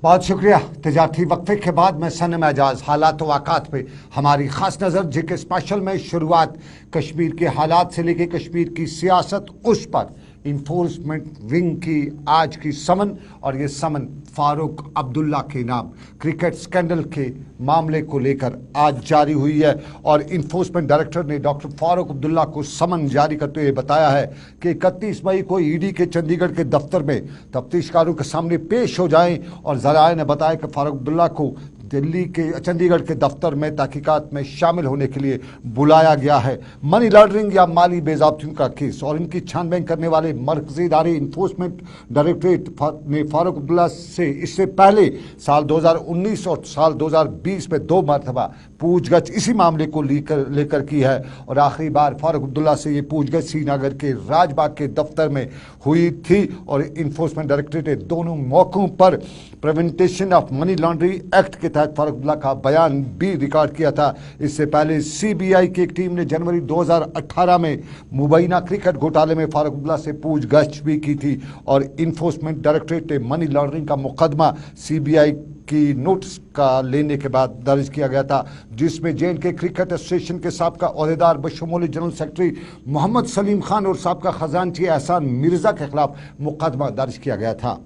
बहुत शुक्रिया। तजारती वक्फे के बाद मैं सनम एजाज हालात व वाक़ात पे हमारी ख़ास नज़र जेके स्पेशल में शुरुआत कश्मीर के हालात से लेके कश्मीर की सियासत, उस पर इन्फोर्समेंट विंग की आज की समन, और ये समन फारूक अब्दुल्ला के नाम क्रिकेट स्कैंडल के मामले को लेकर आज जारी हुई है। और इन्फोर्समेंट डायरेक्टर ने डॉक्टर फारूक अब्दुल्ला को समन जारी करते हुए बताया है कि 31 मई को ईडी के चंडीगढ़ के दफ्तर में तफ्तीशकारों के सामने पेश हो जाएं। और ज़राए ने बताया कि फारूक अब्दुल्ला को दिल्ली के चंडीगढ़ के दफ्तर में तहकीकात में शामिल होने के लिए बुलाया गया है। मनी लॉन्ड्रिंग या माली बेज़ाब्तियों का केस और इनकी छानबीन करने वाले मरकज़ी इदारे इन्फोर्समेंट डायरेक्टरेट ने फारूक अब्दुल्ला से इससे पहले साल 2019 और साल 2020 में 2 मरतबा पूछगछ इसी मामले को लेकर की है। और आखिरी बार फारूक अब्दुल्ला से ये पूछगछ श्रीनगर के राजबाग के दफ्तर में हुई थी। और इन्फोर्समेंट डायरेक्टरेट ने दोनों मौक़ों पर prevention of money laundering act के तहत फारूक अब्दुल्ला का बयान भी रिकॉर्ड किया था। इससे पहले सीबीआई की एक टीम ने जनवरी 2018 में मुबैना क्रिकेट घोटाले में फारूक अब्दुल्ला से पूछगछ भी की थी। और इन्फोर्समेंट डायरेक्टरेट ने मनी लॉन्ड्रिंग का मुकदमा सीबीआई की नोटिस का लेने के बाद दर्ज किया गया था, जिसमें जे.एंड.के क्रिकेट एसोसिएशन के साबका ओहदेदार बशमूल जनरल सेक्रेटरी मोहम्मद सलीम खान और साबका खजानची एहसान मिर्जा के खिलाफ मुकदमा दर्ज किया गया था।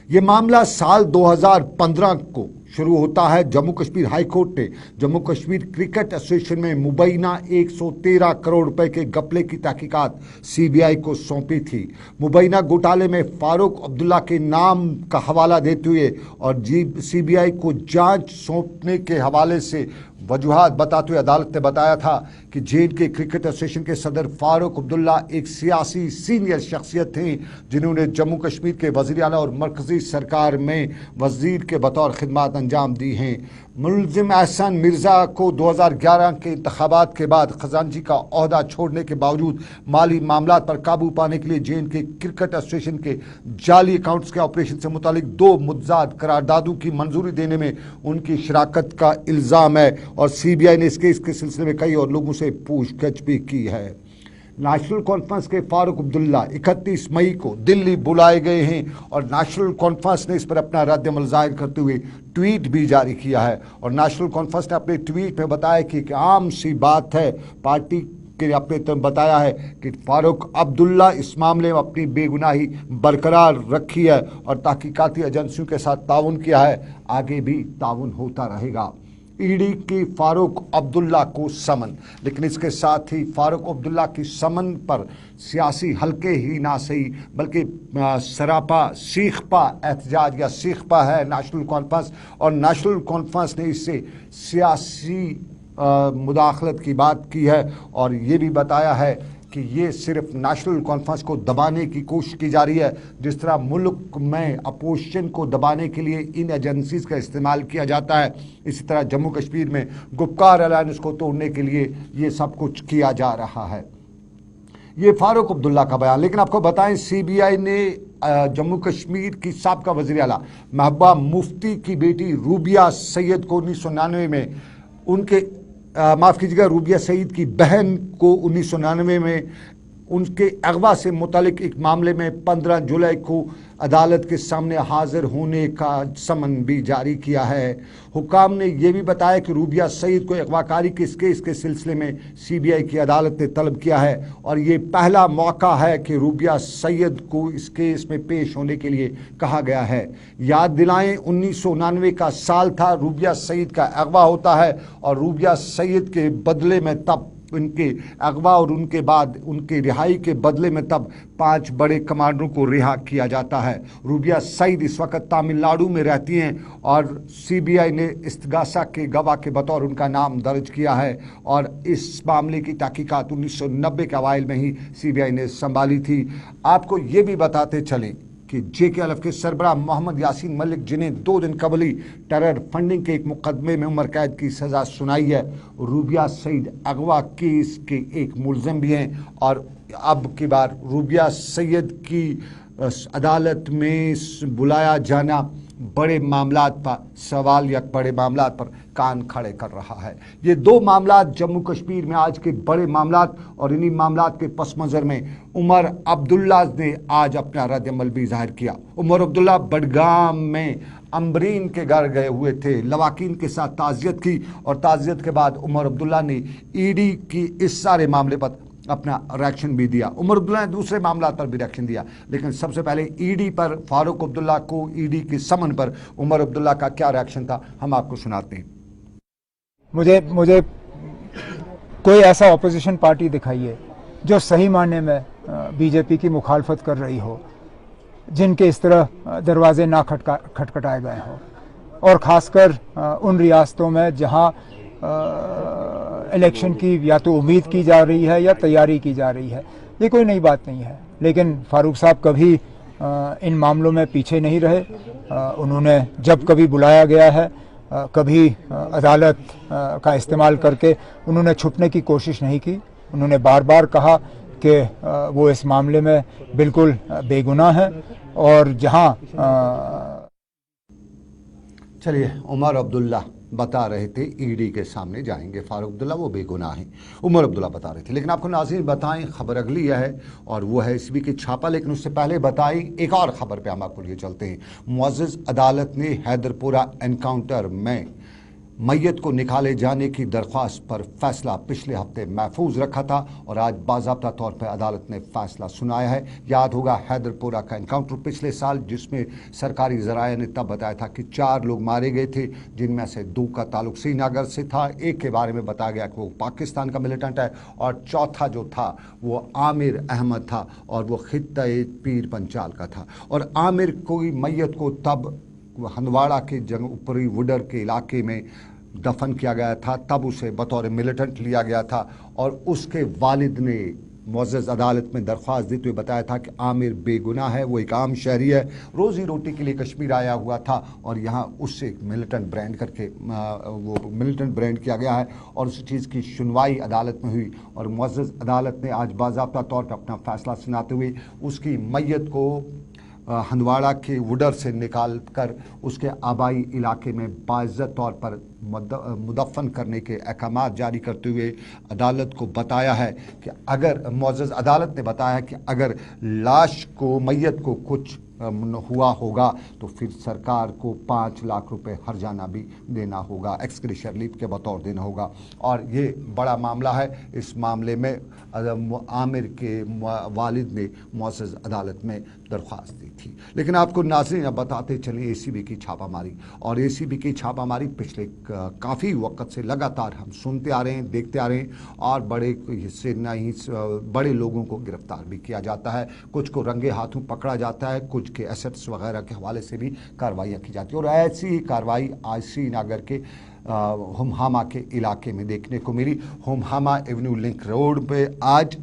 ये मामला साल 2015 को शुरू होता है। जम्मू कश्मीर हाई कोर्ट ने जम्मू कश्मीर क्रिकेट एसोसिएशन में मुबैना 113 करोड़ रुपए के घपले की तहकीकात सीबीआई को सौंपी थी। मुबैना घोटाले में फारूक अब्दुल्ला के नाम का हवाला देते हुए और सीबीआई को जांच सौंपने के हवाले से वजूहात बताते हुए अदालत ने बताया था कि जे.एंड.के क्रिकेट एसोसिएशन के सदर फारूक अब्दुल्ला एक सियासी सीनियर शख्सियत थे, जिन्होंने जम्मू कश्मीर के वज़ीर आला और मरकज़ी सरकार में वज़ीर के बतौर खिदमत अंजाम दी हैं। मुलजिम एहसान मिर्ज़ा को 2011 के इंतखाबात के बाद खजानची का ओहदा छोड़ने के बावजूद माली मामलात पर काबू पाने के लिए जे.एंड.के क्रिकेट एसोसिएशन के जाली अकाउंट्स के ऑपरेशन से मुतालिक 2 मुतज़ाद करारदादों की मंजूरी देने में उनकी शराकत का इल्ज़ाम है। और सीबीआई ने इस केस के सिलसिले में कई और लोगों से पूछताछ भी की है। नेशनल कॉन्फ्रेंस के फारूक अब्दुल्ला 31 मई को दिल्ली बुलाए गए हैं और नेशनल कॉन्फ्रेंस ने इस पर अपना रद्द-ए-अमल ज़ाहिर करते हुए ट्वीट भी जारी किया है। और नेशनल कॉन्फ्रेंस ने अपने ट्वीट में बताया कि आम सी बात है, पार्टी के अपने तरफ बताया है कि फारूक अब्दुल्ला इस मामले में अपनी बेगुनाही बरकरार रखी है और तहकीकाती एजेंसियों के साथ ताउन किया है, आगे भी ताउन होता रहेगा। ईडी की फारूक अब्दुल्ला को समन, लेकिन इसके साथ ही फारूक अब्दुल्ला की समन पर सियासी हल्के ही ना सही बल्कि सरापा सीखपा एहतजाज या सीखपा है नेशनल कॉन्फ्रेंस। और नेशनल कॉन्फ्रेंस ने इससे सियासी मुदाखलत की बात की है और ये भी बताया है कि ये सिर्फ नेशनल कॉन्फ्रेंस को दबाने की कोशिश की जा रही है। जिस तरह मुल्क में अपोजिशन को दबाने के लिए इन एजेंसीज का इस्तेमाल किया जाता है, इसी तरह जम्मू कश्मीर में गुपकार अलायंस को तोड़ने के लिए ये सब कुछ किया जा रहा है। ये फारूक अब्दुल्ला का बयान। लेकिन आपको बताएं, सीबीआई ने जम्मू कश्मीर की साबका वज़ीर आला महबूबा मुफ्ती की बेटी रूबिया सैयद को 1999 में उनके माफ़ कीजिएगा रूबिया सईद की बहन को 1999 में उनके अगवा से मुतालिक एक मामले में 15 जुलाई को अदालत के सामने हाजिर होने का समन भी जारी किया है। हुकाम ने यह भी बताया कि रूबिया सईद को अगवाकारी के इस केस के सिलसिले में सीबीआई की अदालत ने तलब किया है और ये पहला मौका है कि रूबिया सईद को इस केस में पेश होने के लिए कहा गया है। याद दिलाएं, 1999 का साल था, रूबिया सईद का अगवा होता है और रूबिया सईद के बदले में तब उनके अगवा और उनके बाद उनके रिहाई के बदले में तब 5 बड़े कमांडरों को रिहा किया जाता है। रूबिया सईद इस वक्त तमिलनाडु में रहती हैं और सीबीआई ने इस्तगासा के गवाह के बतौर उनका नाम दर्ज किया है और इस मामले की तहकीकात 1990 के अवाइल में ही सीबीआई ने संभाली थी। आपको ये भी बताते चलें कि JKLF के सरबराह मोहम्मद यासीन मलिक, जिन्हें 2 दिन कबली टेरर फंडिंग के एक मुकदमे में उम्र कैद की सज़ा सुनाई है, रूबिया सईद अगवा केस के एक मुलजिम भी हैं। और अब की बार रूबिया सईद की अदालत में बुलाया जाना बड़े मामलात पर सवाल या बड़े मामलात पर कान खड़े कर रहा है। ये दो मामलात जम्मू कश्मीर में आज के बड़े मामलात, और इन्हीं मामलात के पस मंज़र में उमर अब्दुल्ला ने आज अपना रद्द-ए-अमल भी जाहिर किया। उमर अब्दुल्ला बडगाम में अम्बरीन के घर गए हुए थे, लवाकिन के साथ ताज़ियत की, और ताज़ियत के बाद उमर अब्दुल्ला ने ईडी की इस सारे मामले पर अपना रिएक्शन भी दिया। उमर अब्दुल्ला ने दूसरे मामला पर भी रिएक्शन दिया, लेकिन सबसे पहले ईडी पर, फारूक अब्दुल्ला को ईडी के समन पर उमर अब्दुल्ला का क्या रिएक्शन था, हम आपको सुनाते हैं। मुझे कोई ऐसा अपोजिशन पार्टी दिखाइए जो सही मायने में बीजेपी की मुखालफत कर रही हो, जिनके इस तरह दरवाजे ना खटखटाए गए हों, और ख़ासकर उन रियासतों में जहां इलेक्शन की या तो उम्मीद की जा रही है या तैयारी की जा रही है। ये कोई नई बात नहीं है, लेकिन फारूक साहब कभी इन मामलों में पीछे नहीं रहे। उन्होंने जब कभी बुलाया गया है, कभी अदालत का इस्तेमाल करके उन्होंने छुपने की कोशिश नहीं की। उन्होंने बार बार कहा कि वो इस मामले में बिल्कुल बेगुनाह हैं, और जहां चलिए, उमर अब्दुल्ला बता रहे थे ईडी के सामने जाएंगे फारूक अब्दुल्ला, वो बेगुनाह हैं, उमर अब्दुल्ला बता रहे थे। लेकिन आपको नाज़रीन बताएं, खबर अगली है और वो है एसीबी की छापा। लेकिन उससे पहले बताएं एक और खबर पे हम आपको लिए चलते हैं। मुअज़्ज़ज़ अदालत ने हैदरपुरा एनकाउंटर में मैयत को निकाले जाने की दरख्वास्त पर फैसला पिछले हफ्ते महफूज रखा था, और आज बाज़ाब्ता तौर पर अदालत ने फैसला सुनाया है। याद होगा हैदरपुरा का एनकाउंटर पिछले साल, जिसमें सरकारी ज़राए ने तब बताया था कि 4 लोग मारे गए थे, जिनमें से 2 का ताल्लुक श्रीनगर से था, एक के बारे में बताया गया कि वो पाकिस्तान का मिलिटेंट है, और चौथा जो था वो आमिर अहमद था, और वो खित्ते पीर पंचाल का था। और आमिर की मैयत को तब हंदवाड़ा के जंग ऊपरी वुडर के इलाके में दफन किया गया था, तब उसे बतौर मिलिटेंट लिया गया था, और उसके वालिद ने मुअज़्ज़ज़ अदालत में दरख्वास्त देते हुए बताया था कि आमिर बेगुनाह है, वो एक आम शहरी है, रोज़ी रोटी के लिए कश्मीर आया हुआ था, और यहाँ उससे मिलिटेंट ब्रांड करके वो मिलिटेंट ब्रांड किया गया है, और उस चीज़ की सुनवाई अदालत में हुई। और मुअज़्ज़ज़ अदालत ने आज बाज़ाब्ता तौर पर अपना फ़ैसला सुनाते हुए उसकी मैयत को हंदवाड़ा के वुडर से निकाल कर उसके आबाई इलाके में बाइज़्ज़त तौर पर मुदफ़न करने के अहकामात जारी करते हुए अदालत को बताया है कि अगर मुअज़्ज़ज़ अदालत ने बताया है कि अगर लाश को, मैयत को कुछ हुआ होगा तो फिर सरकार को 5 लाख रुपए हर्जाना भी देना होगा, एक्सग्रेशिया रिलीफ के बतौर देना होगा। और ये बड़ा मामला है। इस मामले में आमिर के वालिद ने मुअज़्ज़ज़ अदालत में दरख्वास्त दी थी। लेकिन आपको नाज़रीन अब बताते चलें एसीबी की छापामारी, और एसीबी की छापामारी पिछले काफ़ी वक्त से लगातार हम सुनते आ रहे हैं, देखते आ रहे हैं, और बड़े हिस्से नहीं बड़े लोगों को गिरफ्तार भी किया जाता है, कुछ को रंगे हाथों पकड़ा जाता है, कुछ के एसेट्स वगैरह के हवाले से भी कार्रवाइयाँ की जाती है। और ऐसी ही कार्रवाई आज श्रीनगर के हुमहामा के इलाके में देखने को मिली। हुमहामा एवेन्यू लिंक रोड पे आज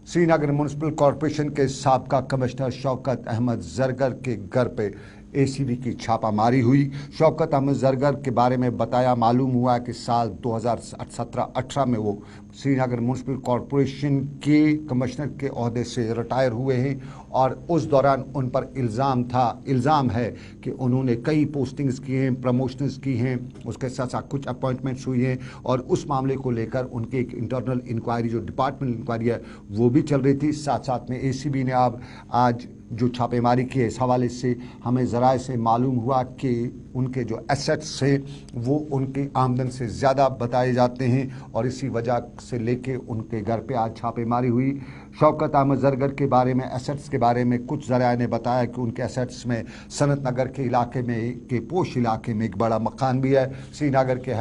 श्रीनगर म्यूनिसिपल कॉरपोरेशन के साबका कमिश्नर शौकत अहमद जरगर के घर पे एसीबी की छापामारी हुई। शौकत अहमद जरगर के बारे में बताया, मालूम हुआ कि साल 2017-18 में वो श्रीनगर म्यूनिसिपल कॉरपोरेशन के कमिश्नर के ओहदे से रिटायर हुए हैं, और उस दौरान उन पर इल्ज़ाम है कि उन्होंने कई पोस्टिंग्स की हैं, प्रमोशंस की हैं, उसके साथ साथ कुछ अपॉइंटमेंट्स हुई हैं, और उस मामले को लेकर उनके एक इंटरनल इंक्वायरी, जो डिपार्टमेंट इंक्वायरी है, वो भी चल रही थी। साथ साथ में एसीबी ने अब आज जो छापेमारी की है, इस हवाले से हमें ज़राए से मालूम हुआ कि उनके जो एसेट्स हैं वो उनकी आमदन से ज़्यादा बताए जाते हैं, और इसी वजह से लेके उनके घर पे आज छापेमारी हुई। शौकत अहमद जरगर के बारे में, एसेट्स के बारे में कुछ ज़राए ने बताया कि उनके एसेट्स में सनत नगर के इलाके में, के पोश इलाके में एक बड़ा मकान भी है, श्रीनगर के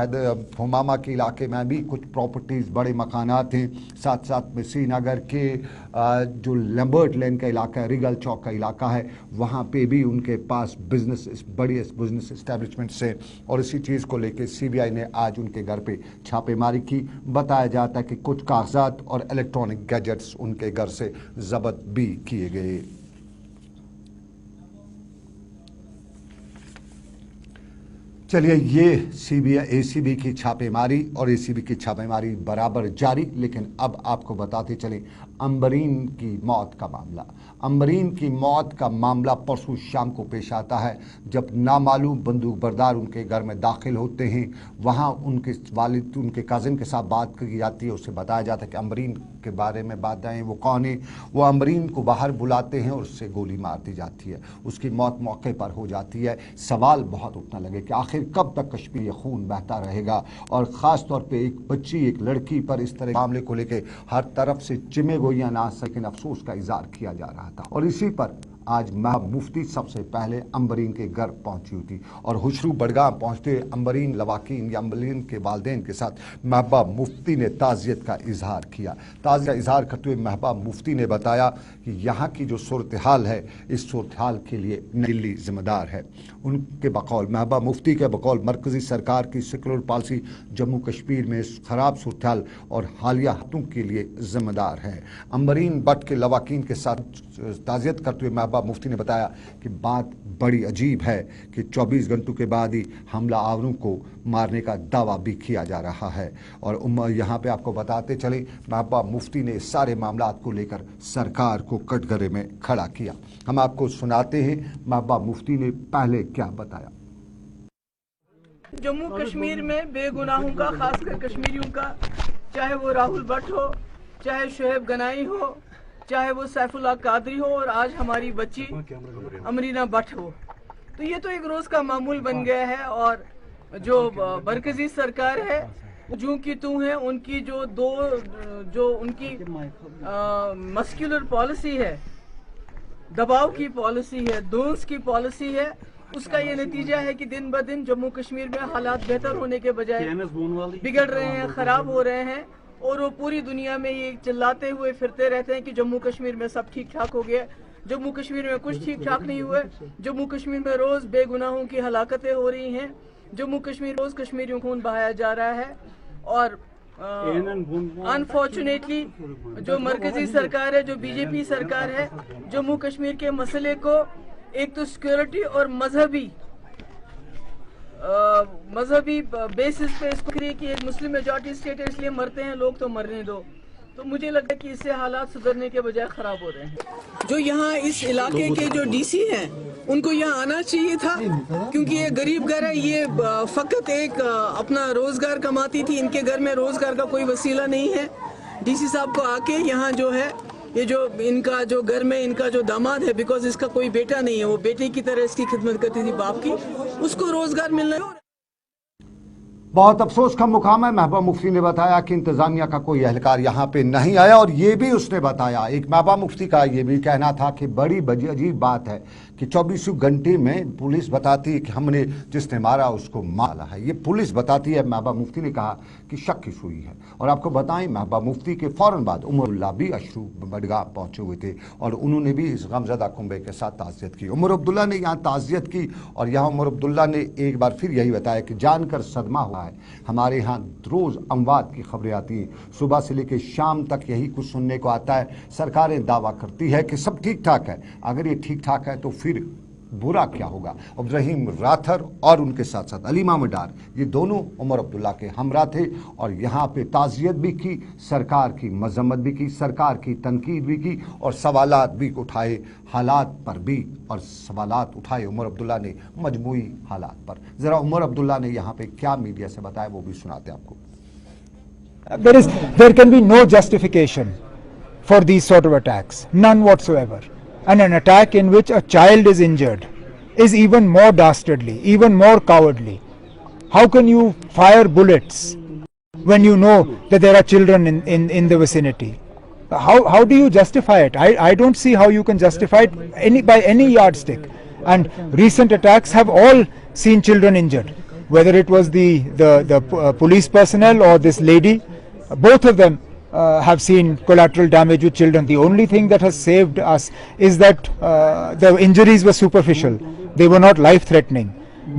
हुमामा के इलाके में भी कुछ प्रॉपर्टीज़, बड़े मकानात हैं, साथ साथ में श्रीनगर के जो लैम्बर्ट लेन का इलाका है, रिगल चौक का इलाका है, वहाँ पे भी उनके पास बड़ी बिजनेस एस्टेब्लिशमेंट्स से, और इसी चीज़ को लेकर सीबीआई ने आज उनके घर पे छापेमारी की। बताया जाता है कि कुछ कागजात और इलेक्ट्रॉनिक गैजेट्स उनके घर से जब्त भी किए गए। चलिए, ये एसीबी की छापेमारी और एसीबी की छापेमारी बराबर जारी। लेकिन अब आपको बताते चले अंबरीन की मौत का मामला। अंबरीन की मौत का मामला परसों शाम को पेश आता है, जब नामालूम बंदूक बरदार उनके घर में दाखिल होते हैं। वहाँ उनके वालिद, उनके कज़न के साथ बात की जाती है। उससे बताया जाता है कि अंबरीन के बारे में बात आए, वो कौन है। वो अंबरीन को बाहर बुलाते हैं और उससे गोली मार दी जाती है। उसकी मौत मौके पर हो जाती है। सवाल बहुत उठने लगे कि आखिर कब तक कश्मीर खून बहता रहेगा, और ख़ास तौर पे एक बच्ची, एक लड़की पर इस तरह मामले को लेकर हर तरफ से चिमे गोइयां ना सकें अफसोस का इजहार किया जा रहा था। और इसी पर आज महबूब मुफ्ती सबसे पहले अंबरीन के घर पहुंची थी और हुशरू बडगाम पहुंचते अंबरीन लवाकीन या अंबरीन के वालिदैन के साथ महबूब मुफ्ती ने ताज़ियत का इजहार किया। ताज़ियत का इजहार करते हुए महबूब मुफ्ती ने बताया कि यहाँ की जो सूरत हाल है, इस सूरत हाल के लिए दिल्ली जिम्मेदार है। उनके बकौल, महबूब मुफ्ती के बकौल, मरकज़ी सरकार की सेकुलर पॉलिसी जम्मू कश्मीर में ख़राब सूरत हाल और हालिया हाथों के लिए जिम्मेदार है। अंबरीन बट के लवाकीन के साथ ताज़ियत करते हुए महबूब मुफ्ती ने बताया कि बात बड़ी अजीब है कि 24 घंटों के बाद ही हमला आवरों को मारने का दावा भी किया जा रहा है। और यहाँ पे आपको बताते चले, महबूब मुफ्ती ने सारे मामलात को लेकर सरकार को कटघरे में खड़ा किया। हम आपको सुनाते हैं महबूब मुफ्ती ने पहले क्या बताया। जम्मू कश्मीर में बेगुनाहों का, खासकर कश्मीरियों का, चाहे वो राहुल भट्ट हो, चाहे शोएब गनाई हो, चाहे वो सैफुल्लाह कादरी हो, और आज हमारी बच्ची अमरीना भट्ट हो, तो ये तो एक रोज का मामूल बन गया है। और जो मरकजी सरकार है, जूं की तू है, उनकी जो उनकी मस्कुलर पॉलिसी है, दबाव की पॉलिसी है, दोस्त की पॉलिसी है, उसका ये नतीजा है कि दिन ब दिन जम्मू कश्मीर में हालात बेहतर होने के बजाय बिगड़ रहे हैं, खराब हो रहे हैं। और वो पूरी दुनिया में ये चिल्लाते हुए फिरते रहते हैं कि जम्मू कश्मीर में सब ठीक ठाक हो गया। जम्मू कश्मीर में कुछ ठीक ठाक नहीं हुआ। जम्मू कश्मीर में रोज बेगुनाहों की हलाकतें हो रही हैं। जम्मू कश्मीर रोज कश्मीरियों को खून बहाया जा रहा है। और अनफॉर्चुनेटली जो मरकजी सरकार है, जो बीजेपी सरकार है, जम्मू कश्मीर के मसले को एक तो सिक्योरिटी और मजहबी बेसिस पे इसको कि एक मुस्लिम मेजॉरिटी स्टेट है इसलिए मरते हैं लोग, तो मरने दो। तो मुझे लगता है कि इससे हालात सुधरने के बजाय खराब हो रहे हैं। जो यहाँ इस इलाके के जो डीसी हैं, उनको यहाँ आना चाहिए था, क्योंकि ये गरीब घर है। ये फकत एक अपना रोजगार कमाती थी, इनके घर में रोजगार का कोई वसीला नहीं है। डीसी साहब को आके यहाँ जो है, ये जो इनका जो घर में इनका जो दामाद है, बिकॉज इसका कोई बेटा नहीं है, वो बेटे की तरह इसकी खिदमत करती थी बाप की, उसको रोजगार मिलना है। बहुत अफसोस का मुकाम है। महबूब मुफ्ती ने बताया कि इंतजामिया का कोई एहलकार यहाँ पे नहीं आया। और ये भी उसने बताया, एक महबूब मुफ्ती का ये भी कहना था कि बड़ी अजीब बात है कि 24 घंटे में पुलिस बताती है कि हमने जिसने मारा उसको मारा है। ये पुलिस बताती है। महबूब मुफ्ती ने कहा कि शक की सुई है। और आपको बताएं, महबूब मुफ्ती के फौरन बाद उमर अब्दुल्ला भी अशरू बडगाम पहुंचे हुए थे और उन्होंने भी इस गमजदा कुंबे के साथ ताज़ियत की। उमर अब्दुल्ला ने यहाँ ताज़ियत की और यहाँ उमर अब्दुल्ला ने एक बार फिर यही बताया कि जानकर सदमा हुआ है, हमारे यहाँ रोज़ अमवात की खबरें आती हैं, सुबह से लेकर शाम तक यही कुछ सुनने को आता है। सरकारें दावा करती है कि सब ठीक ठाक है। अगर ये ठीक ठाक है तो फिर बुरा क्या होगा। अब्दुर्रहीम राथर और उनके साथ साथ अली मामद डार, ये दोनों उमर अब्दुल्ला के हमरा थे और यहाँ पे ताज़ियत भी की, सरकार की मजम्मत भी की, सरकार की तनकीद भी की और सवालात भी उठाए हालात पर भी, और सवालात उठाए उमर अब्दुल्ला ने मजमूई हालात पर। ज़रा उमर अब्दुल्ला ने यहाँ पे क्या मीडिया से बताया वो भी सुनाते आपको। There can be no justification for these sort of attacks, none whatsoever. And an attack in which a child is injured is even more dastardly, even more cowardly. How can you fire bullets when you know that there are children in the vicinity? How do you justify it? I don't see how you can justify it by any yardstick. And recent attacks have all seen children injured, whether it was the police personnel or this lady. Both of them have seen collateral damage with children. The only thing that has saved us is that the injuries were superficial. They were not life-threatening.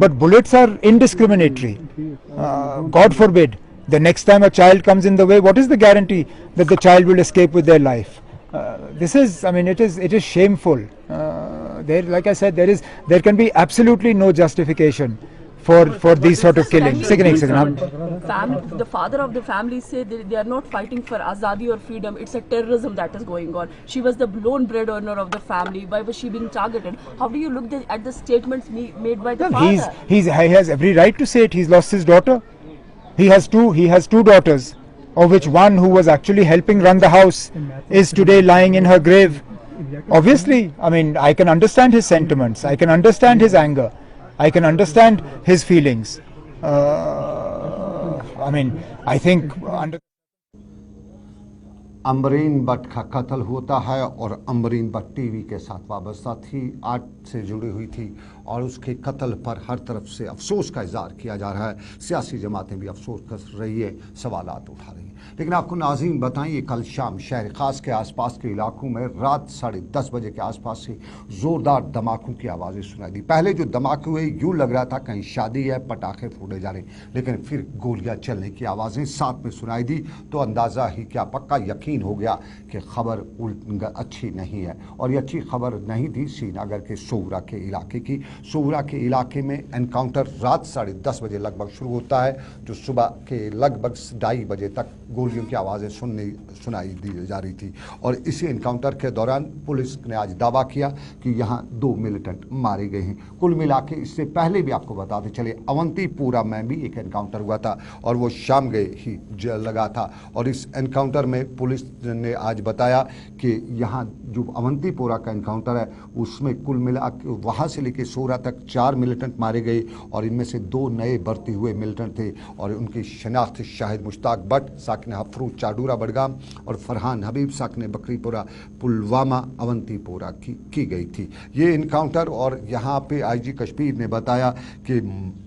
But bullets are indiscriminatory. God forbid, the next time a child comes in the way, what is the guarantee that the child will escape with their life? This is, I mean, it is shameful. Like I said, there can be absolutely no justification for these sort of killings. Second. The father of the family say they are not fighting for azadi or freedom. It's a terrorism that is going on. She was the lone breadwinner of the family. Why was she being targeted? How do you look at the statements made by the father? He has every right to say it. He's lost his daughter. He has two daughters, of which one, who was actually helping run the house, is today lying in her grave. Obviously, I mean, I can understand his sentiments. I can understand his anger. I can understand his feelings. I mean, I think Amreen Bhatt का कत्ल होता है और Amreen Bhatt TV के साथ वाबस्ता थी, art से जुड़ी हुई थी और उसके कत्ल पर हर तरफ से अफसोस का इजहार किया जा रहा है। सियासी जमातें भी अफसोस कर रही है, सवालात उठा रही हैं। लेकिन आपको नाज़रीन बताएं, कल शाम शहर खास के आसपास के इलाकों में रात 10:30 बजे के आसपास से ज़ोरदार धमाकों की आवाज़ें सुनाई दी। पहले जो धमाके हुए यूँ लग रहा था कहीं शादी है, पटाखे फोड़े जा रहे, लेकिन फिर गोलियां चलने की आवाज़ें साथ में सुनाई दी तो अंदाज़ा ही क्या पक्का यकीन हो गया कि खबर अच्छी नहीं है। और ये अच्छी खबर नहीं थी श्रीनगर के सोवरा के इलाके की। सोवरा के इलाके में एनकाउंटर रात 10:30 बजे लगभग शुरू होता है, जो सुबह के लगभग 2:30 बजे तक गोलियों की आवाज़ें सुनाई दी जा रही थी। और इसी एनकाउंटर के दौरान पुलिस ने आज दावा किया कि यहाँ 2 मिलिटेंट मारे गए हैं। कुल मिला के इससे पहले भी आपको बताते चले, अवंतीपोरा में भी एक एनकाउंटर हुआ था और वो शाम गए ही लगा था। और इस एनकाउंटर में पुलिस ने आज बताया कि यहाँ जो अवंतीपोरा का एनकाउंटर है उसमें कुल मिला के वहाँ से लेकर सोरा तक 4 मिलिटेंट मारे गए और इनमें से 2 नए भर्ती हुए मिलिटेंट थे और उनकी शनाख्त शाहिद मुश्ताक भट्ट साकिन हफरूज चाडूरा बडगाम और फरहान हबीब साकिन बकरीपुरा पुलवामा अवंतीपोरा की गई थी ये इनकाउंटर। और यहाँ पे आईजी कश्मीर ने बताया कि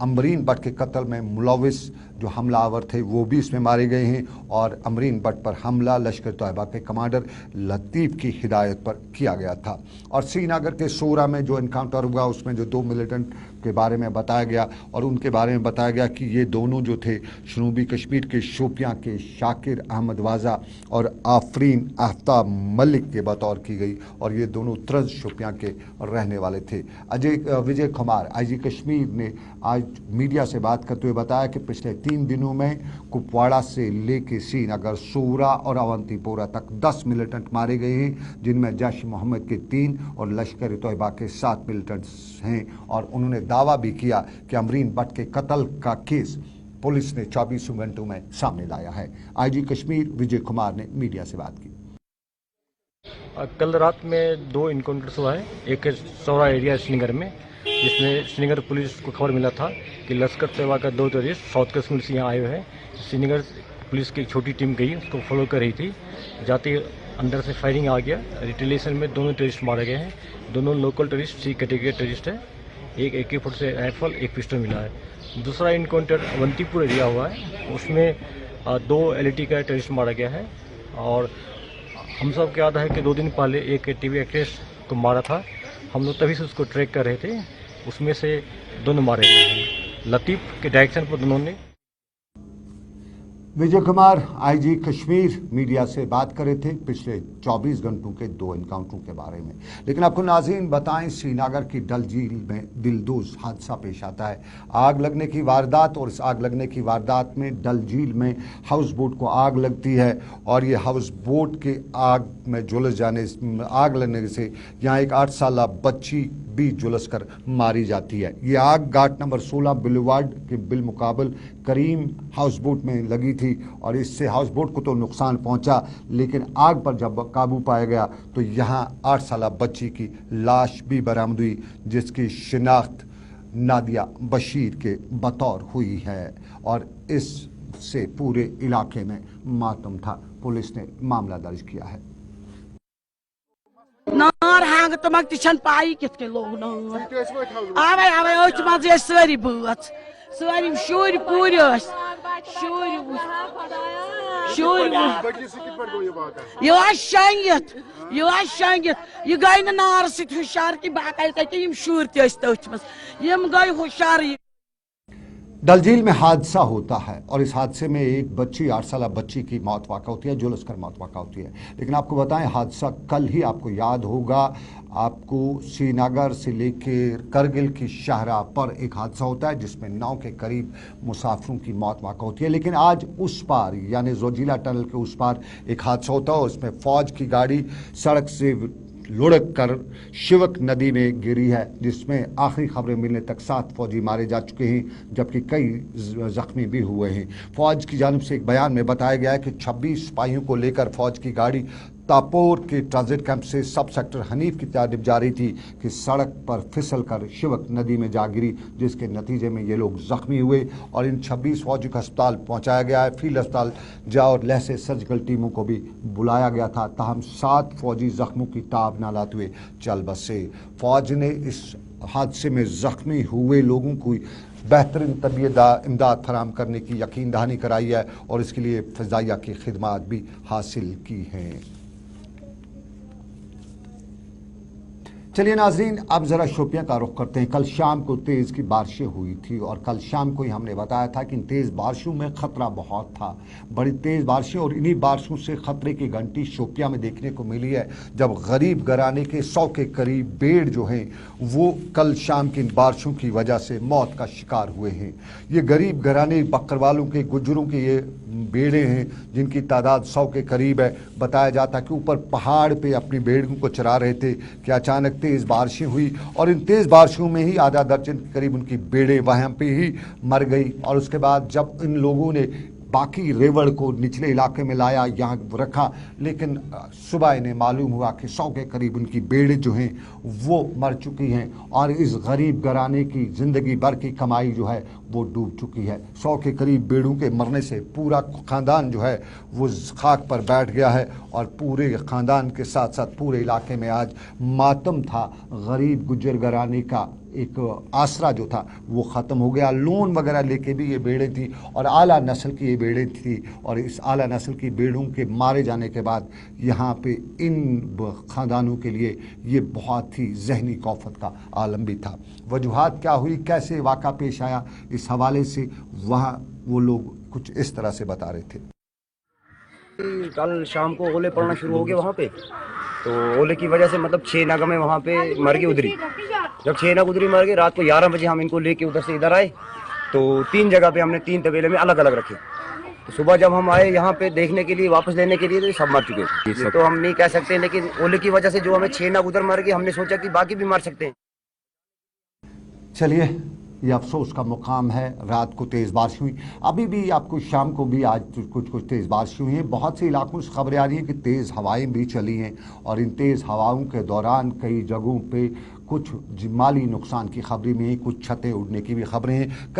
अमरीन भट्ट के कत्ल में मुलविस जो हमलावर थे वो भी इसमें मारे गए हैं और अमरीन भट्ट पर हमला लश्कर तैयबा के कमांडर लतीफ़ की हिदायत पर किया गया था। और श्रीनगर के सोरा में जो एनकाउंटर हुआ उसमें जो 2 मिलिटेंट के बारे में बताया गया और उनके बारे में बताया गया कि ये दोनों जो थे जनूबी कश्मीर के शोपियां के शाकिर अहमद वाजा और आफरीन आफ्ताब मलिक के बतौर की गई और ये दोनों त्रज शोपियां के रहने वाले थे। विजय कुमार आईजी कश्मीर ने आज मीडिया से बात करते हुए बताया कि पिछले 3 दिनों में कुपवाड़ा से लेके श्रीनगर सोरा और अवंतीपोरा तक 10 मिलिटेंट मारे गए हैं, जिनमें जैश मोहम्मद के 3 और लश्कर तैयबा के 7 मिलिटेंट्स हैं। और उन्होंने दावा भी किया कि अमरीन भट्ट के कत्ल का केस पुलिस ने 24 घंटों में सामने लाया है। आईजी कश्मीर विजय कुमार ने मीडिया से बात की। कल रात में 2 इनकाउंटर्स हुआ है, एक सौरा एरिया श्रीनगर में, जिसमें श्रीनगर पुलिस को खबर मिला था कि लश्कर तैयबा का 2 टेररिस्ट साउथ कश्मीर से यहाँ आए हुए हैं। श्रीनगर पुलिस की एक छोटी टीम गई, उसको फॉलो कर रही थी, जाते अंदर से फायरिंग आ गया। रिटेलिएशन में दोनों टेररिस्ट मारे गए हैं। दोनों लोकल टेररिस्ट सी कैटेगरी टेररिस्ट है। एक AK-47 राइफल, एक पिस्टल मिला है। दूसरा इनकाउंटर अवंतीपुर एरिया हुआ है, उसमें 2 LAT का टेररिस्ट मारा गया है। और हम सब को याद है कि 2 दिन पहले एक TV एक्ट्रेस को मारा था, हम लोग तभी से उसको ट्रैक कर रहे थे, उसमें से दोनों मारे गए हैं। लतीफ़ के डायरेक्शन पर दोनों ने। विजय कुमार आईजी कश्मीर मीडिया से बात कर रहे थे पिछले 24 घंटों के 2 एनकाउंटरों के बारे में। लेकिन आपको नाज़रीन बताएं, श्रीनगर की डल झील में दिलदोज हादसा पेश आता है। आग लगने की वारदात, और इस आग लगने की वारदात में डल झील में हाउस बोट को आग लगती है और ये हाउस बोट के आग में झुलस जाने आग लगने से यहाँ एक 8 साला बच्ची भी झुलस कर मारी जाती है। ये आग घाट नंबर 16 बुलेवार्ड के बिलमुकाबल करीम हाउस बोट में लगी थी और इससे हाउस बोट को तो नुकसान पहुंचा, लेकिन आग पर जब काबू पाया गया तो यहाँ 8 साला बच्ची की लाश भी बरामद हुई, जिसकी शिनाख्त नादिया बशीर के बतौर हुई है। और इससे पूरे इलाके में मातम था। पुलिस ने मामला दर्ज किया है। नार हांग तमक तिछन पाई कितके लोग नार आवे ओच मजे सरी बूत सरी शोर पूरी शोर ये शंगित ये गई न नार सित हुशार की बाकायदा कि यम शूर ते तथ मस यम गई हुशार। डल झील में हादसा होता है और इस हादसे में एक बच्ची 8 साल बच्ची की मौत वाक़ा होती है, झुलस कर मौत वाक़ा होती है। लेकिन आपको बताएं, हादसा कल ही आपको याद होगा, आपको श्रीनगर से लेकर करगिल की शाहराह पर एक हादसा होता है जिसमें 9 के करीब मुसाफिरों की मौत वाक़ा होती है। लेकिन आज उस पार यानी जोजिला टनल के उस पार एक हादसा होता है और उसमें फ़ौज की गाड़ी सड़क से लुढ़क कर शिवक नदी में गिरी है, जिसमें आखिरी खबरें मिलने तक 7 फौजी मारे जा चुके हैं जबकि कई जख्मी भी हुए हैं। फौज की जानिब से एक बयान में बताया गया है कि 26 सिपाहियों को लेकर फौज की गाड़ी तापोर के ट्रांजिट कैंप से सब सेक्टर हनीफ की जानिब जा रही थी कि सड़क पर फिसल कर शिवक नदी में जा गिरी, जिसके नतीजे में ये लोग जख्मी हुए और इन 26 फौजी को अस्पताल पहुंचाया गया है। फील्ड अस्पताल जा और लहसे सर्जिकल टीमों को भी बुलाया गया था, ताहम 7 फौजी जख्मों की ताब न लाते हुए चल बसे। फौज ने इस हादसे में जख्मी हुए लोगों को बेहतरीन तबीयत इमदाद फराहम करने की यकीन दहानी कराई है और इसके लिए फ़िज़ाइया की खिदमात भी हासिल की हैं। चलिए नाजरीन, अब ज़रा शोपियां का रुख करते हैं। कल शाम को तेज़ की बारिशें हुई थी और कल शाम को ही हमने बताया था कि इन तेज़ बारिशों में ख़तरा बहुत था, बड़ी तेज़ बारिशें, और इन्हीं बारिशों से ख़तरे की घंटी शोपियां में देखने को मिली है जब गरीब घराने के 100 के करीब भेड़ जो हैं वो कल शाम की इन बारिशों की वजह से मौत का शिकार हुए हैं। ये गरीब घराने बकरवालों के, गुज्जरों के ये भेड़ें हैं जिनकी तादाद 100 के करीब है। बताया जाता कि ऊपर पहाड़ पे अपनी भेड़ों को चरा रहे थे कि अचानक तेज़ बारिशें हुई और इन तेज़ बारिशों में ही आधा दर्जन के करीब उनकी भेड़ें वहाँ पे ही मर गई। और उसके बाद जब इन लोगों ने बाकी रेवड़ को निचले इलाके में लाया, यहाँ रखा, लेकिन सुबह इन्हें मालूम हुआ कि 100 के करीब उनकी भेड़ें जो हैं वो मर चुकी हैं और इस गरीब घराने की ज़िंदगी भर की कमाई जो है वो डूब चुकी है। 100 के करीब भेड़ों के मरने से पूरा ख़ानदान जो है वो खाक पर बैठ गया है और पूरे ख़ानदान के साथ साथ पूरे इलाके में आज मातम था। गरीब गुज्जर घराने का एक आसरा जो था वो ख़त्म हो गया। लोन वगैरह लेके भी ये भेड़ें थी और आला नस्ल की ये भेड़ें थी और इस आला नस्ल की भेड़ों के मारे जाने के बाद यहाँ पे इन ख़ानदानों के लिए ये बहुत ही जहनी कौफत का आलम भी था। वजूहात क्या हुई, कैसे वाक़ा पेश आया, इस हवाले से वहाँ वो लोग कुछ इस तरह से बता रहे थे। कल शाम को ओले पड़ना शुरू हो गए वहाँ पे, तो ओले की वजह से मतलब 6 नग में वहाँ पे मर गई उधरी। जब 6 नग उधरी मर गए, रात को 11 बजे हम इनको लेके उधर से इधर आए, तो 3 जगह पे हमने 3 तबेले में अलग अलग रखे। तो सुबह जब हम आए यहाँ पे देखने के लिए, वापस लेने के लिए, तो सब मर चुके थे। तो हम नहीं कह सकते, लेकिन ओले की वजह से जो हमें 6 नग उधर मर गए, हमने सोचा कि बाकी भी मर सकते हैं। चलिए, ये अफसोस का मुकाम है। रात को तेज़ बारिश हुई, अभी भी आपको शाम को भी आज कुछ तेज़ बारिश हुई हैं। बहुत से इलाकों से खबरें आ रही हैं कि तेज़ हवाएं भी चली हैं और इन तेज़ हवाओं के दौरान कई जगहों पे कुछ माली नुकसान की खबरें भी हैं, कुछ छतें उड़ने की भी खबरें हैं,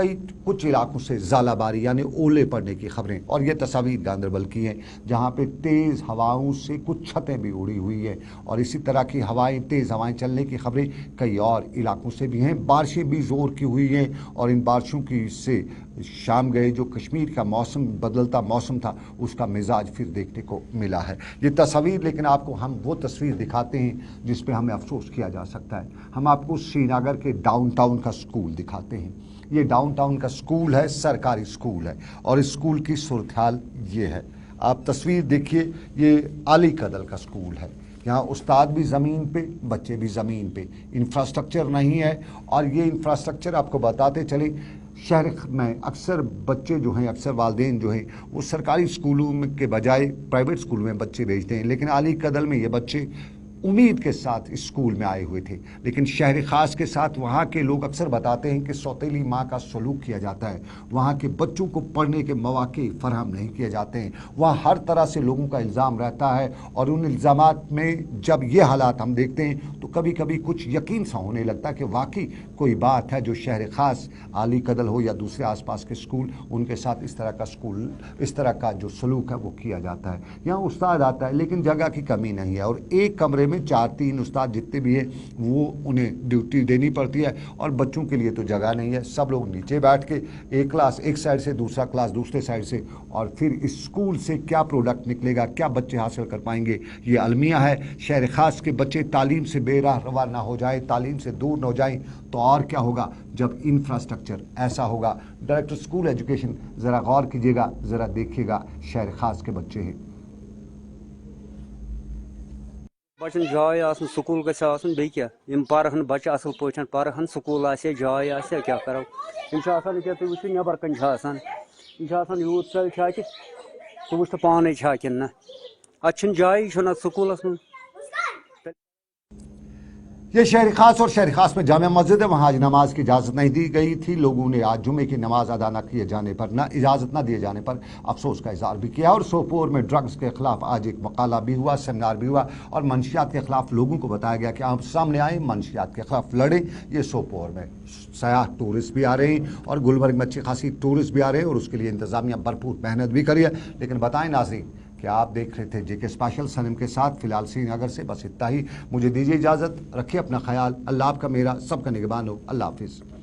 कुछ इलाकों से ज़ालाबारी यानी ओले पड़ने की खबरें। और ये तस्वीर गांदरबल की हैं जहाँ पे तेज़ हवाओं से कुछ छतें भी उड़ी हुई हैं और इसी तरह की हवाएं, तेज़ हवाएं चलने की खबरें कई और इलाकों से भी हैं। बारिशें भी ज़ोर की हुई हैं और इन बारिशों की से शाम गए जो कश्मीर का मौसम, बदलता मौसम था, उसका मिजाज फिर देखने को मिला है। ये तस्वीर, लेकिन आपको हम वो तस्वीर दिखाते हैं जिस पे हमें अफसोस किया जा सकता है। हम आपको श्रीनगर के डाउनटाउन का स्कूल दिखाते हैं। ये डाउनटाउन का स्कूल है, सरकारी स्कूल है और इस स्कूल की सूरत हाल ये है। आप तस्वीर देखिए, ये अली कदल का स्कूल है। यहाँ उस्ताद भी ज़मीन पे, बच्चे भी ज़मीन पे, इंफ्रास्ट्रक्चर नहीं है। और ये इंफ्रास्ट्रक्चर आपको बताते चले, शहर में अक्सर बच्चे जो हैं, अक्सर वालिदैन जो हैं वो सरकारी स्कूलों में के बजाय प्राइवेट स्कूल में बच्चे भेजते हैं, लेकिन अली कदल में ये बच्चे उम्मीद के साथ इस स्कूल में आए हुए थे। लेकिन शहर ख़ास के साथ वहाँ के लोग अक्सर बताते हैं कि सौतेली माँ का सलूक किया जाता है, वहाँ के बच्चों को पढ़ने के मौके फराहम नहीं किए जाते हैं, वहाँ हर तरह से लोगों का इल्ज़ाम रहता है। और उन इल्ज़ामात में जब ये हालात हम देखते हैं तो कभी कभी कुछ यकीन सा होने लगता है कि वाकई कोई बात है जो शहर ख़ास, अली कदल हो या दूसरे आसपास के स्कूल, उनके साथ इस तरह का जो सलूक है वो किया जाता है। यहाँ उस्ताद आता है लेकिन जगह की कमी नहीं है और एक कमरे में 4-3 उस्ताद जितने भी हैं वो उन्हें ड्यूटी देनी पड़ती है, और बच्चों के लिए तो जगह नहीं है। सब लोग नीचे बैठ के एक क्लास एक साइड से, दूसरा क्लास दूसरे साइड से, और फिर इस स्कूल से क्या प्रोडक्ट निकलेगा, क्या बच्चे हासिल कर पाएंगे, ये अलमिया है। शहर खास के बच्चे तालीम से बेराहरवा ना हो जाए, तालीम से दूर ना हो जाएं, तो और क्या होगा जब इंफ्रास्ट्रक्चर ऐसा होगा। डायरेक्टर स्कूल एजुकेशन, ज़रा गौर कीजिएगा, ज़रा देखिएगा, शहर खास के बच्चे हैं। बच्चन जाय आसन स्कूल गछ आसन बे क्या यम परहन बच्चे असल पोचन परहन स्कूल आसे जाय आसे क्या करो यम छ आसन के तुछ नबर कन छ आसन यम छ आसन यूथ चल छ कि तुछ तो पाने छ किन न अच्छन जाय छ न स्कूलस में। ये शहर खास और शहर खास में जामिया मस्जिद है, वहाँ आज नमाज की इजाज़त नहीं दी गई थी। लोगों ने आज जुमे की नमाज अदा न किए जाने पर, न इजाज़त न दिए जाने पर अफसोस का इजहार भी किया। और सोपोर में ड्रग्स के खिलाफ आज एक मकाला भी हुआ, सेमिनार भी हुआ, और मंशियात के खिलाफ लोगों को बताया गया कि आप सामने आए, मंशियात के खिलाफ लड़ें। ये सोपोर में सयाह टूरिस्ट भी आ रहे हैं और गुलबर्ग में अच्छी खासी टूरिस्ट भी आ रहे हैं, और उसके लिए इंतज़ामिया भरपूर मेहनत भी करी है। लेकिन बताएं नाज़रीन कि आप देख रहे थे जेके स्पेशल सनम के साथ, फिलहाल श्रीनगर से बस इतना ही। मुझे दीजिए इजाज़त, रखिए अपना ख्याल। अल्लाह आपका मेरा सबका निगहबान हो। अल्लाह हाफिज़।